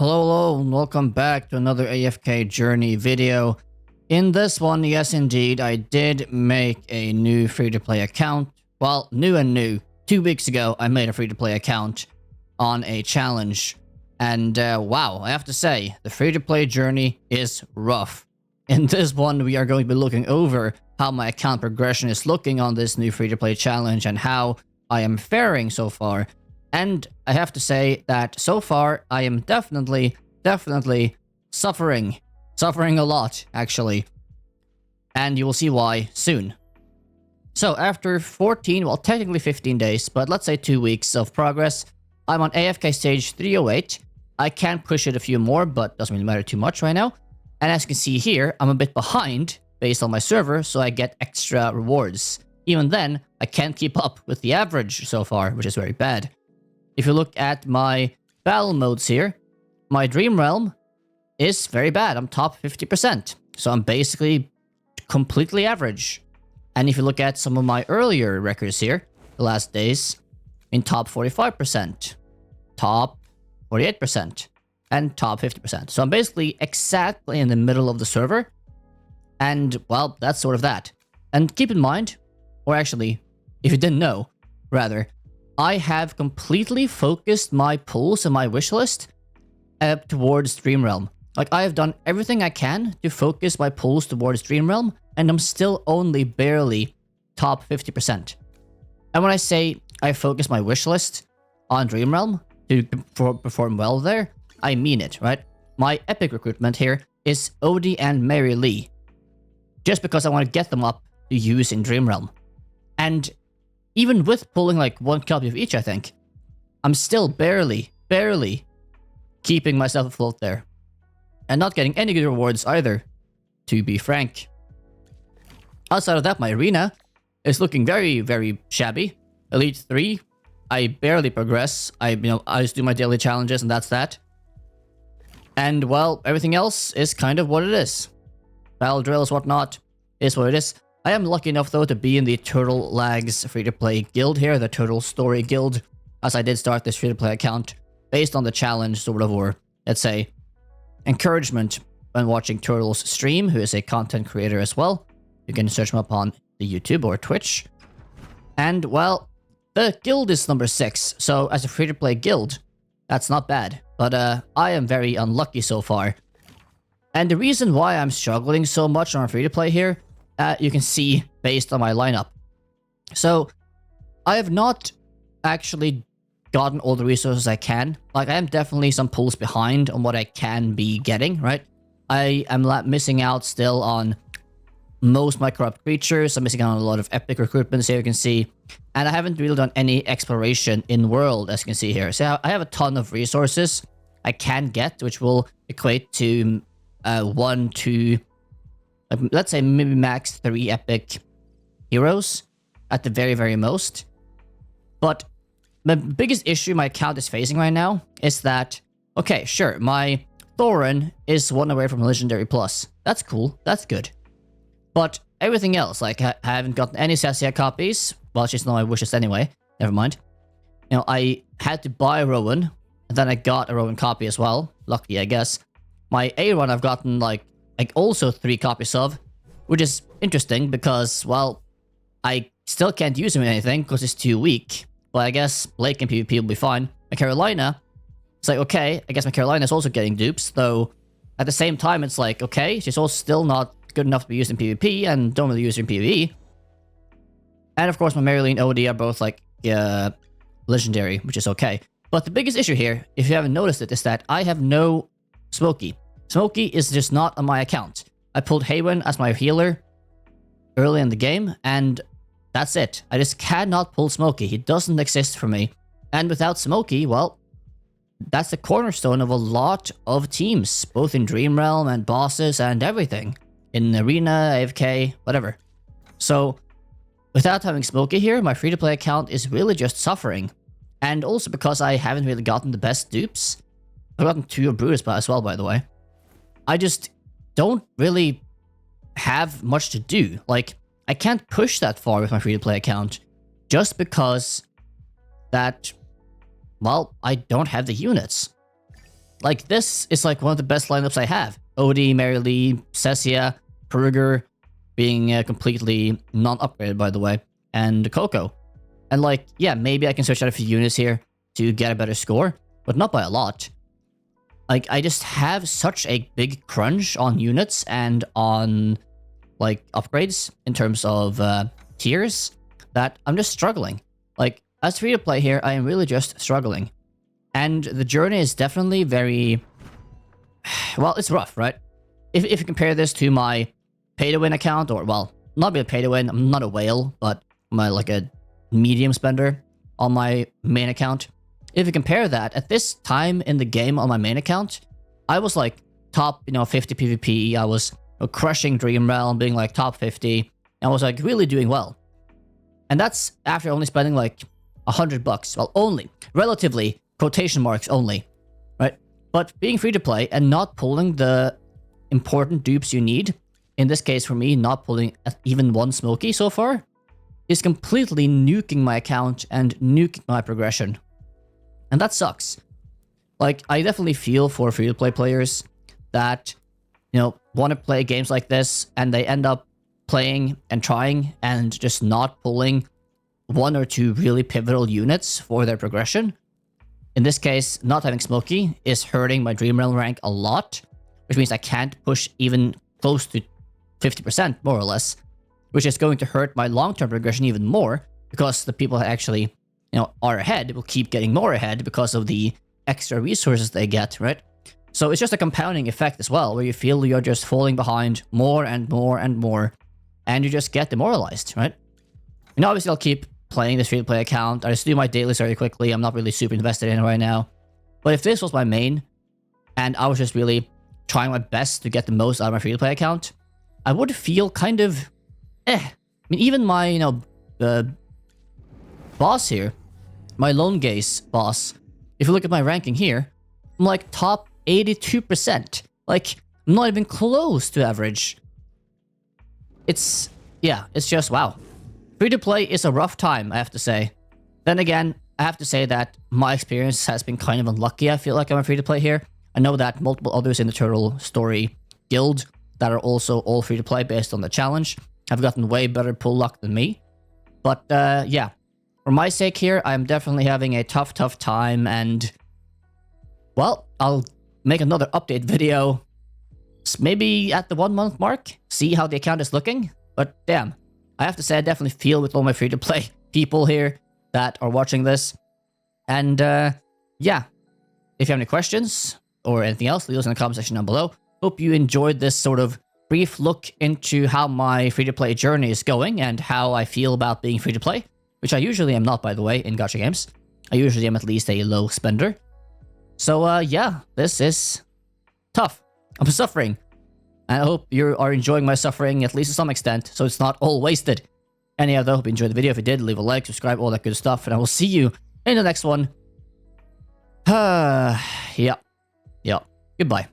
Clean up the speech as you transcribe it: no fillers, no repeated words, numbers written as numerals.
Hello, and welcome back to another AFK journey video. In this one, yes indeed, I did make a new free-to-play account. Well, new. 2 weeks ago, I made a free-to-play account on a challenge. And wow, I have to say, the free-to-play journey is rough. In this one, we are going to be looking over how my account progression is looking on this new free-to-play challenge and how I am faring so far. And I have to say that so far, I am definitely suffering. Suffering a lot, actually. And you will see why soon. So after 14, well technically 15 days, but let's say 2 weeks of progress, I'm on AFK stage 308. I can push it a few more, but doesn't really matter too much right now. And as you can see here, I'm a bit behind based on my server, so I get extra rewards. Even then, I can't keep up with the average so far, which is very bad. If you look at my battle modes here, my Dream Realm is very bad. I'm top 50%. So I'm basically completely average. And if you look at some of my earlier records here, the last days, in top 45%, top 48%, and top 50%. So I'm basically exactly in the middle of the server. And, well, that's sort of that. And keep in mind, or actually, if you didn't know, rather, I have completely focused my pulls and my wish list towards Dream Realm. Like, I have done everything I can to focus my pulls towards Dream Realm, and I'm still only barely top 50%. And when I say I focus my wish list on Dream Realm to perform well there, I mean it, right? My epic recruitment here is Odie and Mary Lee, just because I want to get them up to use in Dream Realm. And even with pulling like 1 copy of each, I think, I'm still barely keeping myself afloat there. And not getting any good rewards either, to be frank. Outside of that, my arena is looking very shabby. Elite 3, I barely progress. I just do my daily challenges and that's that. And well, everything else is kind of what it is. Battle drills, whatnot, is what it is. I am lucky enough, though, to be in the Turtle Lags free-to-play guild here, the Turtle Story Guild, as I did start this free-to-play account based on the challenge, sort of, or, let's say, encouragement when watching Turtle's stream, who is a content creator as well. You can search him up on the YouTube or Twitch. And, well, the guild is number 6, so as a free-to-play guild, that's not bad. But I am very unlucky so far. And the reason why I'm struggling so much on free-to-play here, you can see based on my lineup. So, I have not actually gotten all the resources I can. Like, I am definitely some pulls behind on what I can be getting, right? I am missing out still on most of my corrupt creatures. I'm missing out on a lot of epic recruitments here, you can see. And I haven't really done any exploration in world, as you can see here. So I have a ton of resources I can get, which will equate to 1, 2... let's say maybe max 3 epic heroes at the very most. But the biggest issue my account is facing right now is that, okay, sure, my Thorin is 1 away from Legendary Plus. That's cool, that's good. But everything else, like I haven't gotten any Sassia copies. Well, she's not my wishes anyway, never mind. You know, I had to buy Rowan, and then I got a Rowan copy as well. Lucky, I guess. My A1 I've gotten like also 3 copies of, which is interesting because, well, I still can't use him in anything because he's too weak. But I guess Blake in PvP will be fine. My Carolina, it's like, okay, I guess my Carolina is also getting dupes, though at the same time, it's like, okay, she's also still not good enough to be used in PvP and don't really use her in PvE. And of course, my Mary Lee and Odie are both like legendary, which is okay. But the biggest issue here, if you haven't noticed it, is that I have no Smokey. Smokey is just not on my account. I pulled Haywin as my healer early in the game, and that's it. I just cannot pull Smokey. He doesn't exist for me. And without Smokey, well, that's the cornerstone of a lot of teams, both in Dream Realm and bosses and everything. In Arena, AFK, whatever. So, without having Smokey here, my free-to-play account is really just suffering. And also because I haven't really gotten the best dupes. I've gotten 2 of Brutus as well, by the way. I just don't really have much to do. Like, I can't push that far with my free-to-play account just because that, well, I don't have the units. Like, this is like one of the best lineups I have. Odie, Mary Lee, Cecia, Peruger, being completely non-upgraded, by the way, and Coco. And like, yeah, maybe I can switch out a few units here to get a better score, but not by a lot. Like, I just have such a big crunch on units and on, like, upgrades in terms of tiers that I'm just struggling. Like, as free-to-play here, I am really just struggling. And the journey is definitely very... Well, it's rough, right? If you compare this to my pay-to-win account, or, well, not really pay-to-win, I'm not a whale, but my, like, a medium spender on my main account. If you compare that, at this time in the game on my main account, I was like top, 50 PvP. I was crushing Dream Realm, being like top 50. I was like really doing well. And that's after only spending like $100. Well, only. Relatively, quotation marks only. Right? But being free to play and not pulling the important dupes you need, in this case for me, not pulling even one Smokey so far, is completely nuking my account and nuking my progression. And that sucks. Like, I definitely feel for free-to-play players that, want to play games like this and they end up playing and trying and just not pulling one or two really pivotal units for their progression. In this case, not having Smokey is hurting my Dream Realm rank a lot, which means I can't push even close to 50%, more or less, which is going to hurt my long-term progression even more because the people that actually are ahead will keep getting more ahead because of the extra resources they get, right? So it's just a compounding effect as well, where you feel you're just falling behind more and more and more, and you just get demoralized, right? Obviously I'll keep playing this free-to-play account. I just do my dailies very quickly. I'm not really super invested in it right now. But if this was my main, and I was just really trying my best to get the most out of my free-to-play account, I would feel kind of, I mean, even my, boss here, my Lone Gaze boss, if you look at my ranking here, I'm like top 82%. Like, I'm not even close to average. It's just, wow. Free-to-play is a rough time, I have to say. Then again, I have to say that my experience has been kind of unlucky, I feel like I'm a free-to-play here. I know that multiple others in the Turtle Story Guild that are also all free-to-play based on the challenge have gotten way better pull luck than me. But, yeah. For my sake here, I'm definitely having a tough time, and, well, I'll make another update video maybe at the 1 month mark, see how the account is looking. But damn, I have to say I definitely feel with all my free-to-play people here that are watching this. And yeah, if you have any questions or anything else, leave those in the comment section down below. Hope you enjoyed this sort of brief look into how my free-to-play journey is going and how I feel about being free-to-play. Which I usually am not, by the way, in gacha games. I usually am at least a low spender. So, yeah, this is tough. I'm suffering. And I hope you are enjoying my suffering, at least to some extent, so it's not all wasted. Anyhow, though, hope you enjoyed the video. If you did, leave a like, subscribe, all that good stuff, and I will see you in the next one. Yeah. Goodbye.